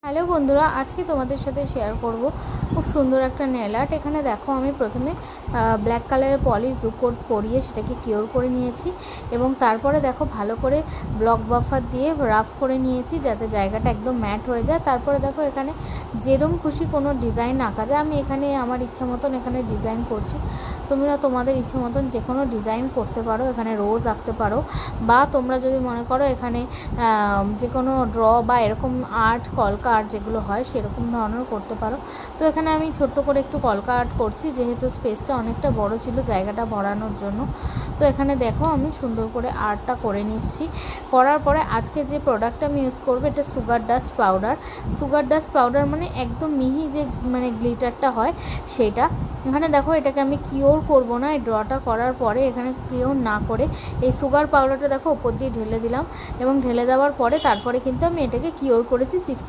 Hello বন্ধুরা, আজকে তোমাদের সাথে শেয়ার করব খুব সুন্দর একটা নেল আর্ট। এখানে দেখো আমি প্রথমে ব্ল্যাক কালারের পলিশ 2 কোট পরিয়ে সেটাকে কিওর করে নিয়েছি এবং তারপরে দেখো ভালো করে ব্লক বাফার দিয়ে রাফ করে নিয়েছি যাতে জায়গাটা একদম ম্যাট হয়ে যায়। তারপরে দেখো এখানে যেরকম খুশি কোনো ডিজাইন আঁকা যায়, আমি এখানে আমার ইচ্ছা মতন এখানে ডিজাইন করছি। তোমরা তোমাদের ইচ্ছে মতন যে কোনো ডিজাইন করতে পারো, এখানে রোজ আঁকতে পারো বা তোমরা যদি মনে করো এখানে যে কোনো ড্র বা এরকম আর্ট কলকা আর্ট যেগুলো হয় সেরকম ধরনের করতে পারো। তো এখানে আমি ছোট্ট করে একটু কলকা আর্ট করছি যেহেতু স্পেসটা অনেকটা বড় ছিল জায়গাটা ভরানোর জন্য। তো এখানে দেখো আমি সুন্দর করে আর্টটা করে নিচ্ছি। করার পরে আজকে যে প্রোডাক্টটা আমি ইউজ করবো এটা sugar dust powder. Sugar dust powder মানে একদম মিহি যে গ্লিটারটা হয় সেটা। এখানে দেখো এটাকে আমি কিওর করব না, এই ড্রটা করার পরে এখানে কিওর না করে এই সুগার পাউডারটা দেখো ওপর দিয়ে ঢেলে দিলাম এবং ঢেলে দেওয়ার পরে তারপরে কিন্তু আমি এটাকে কিওর করেছি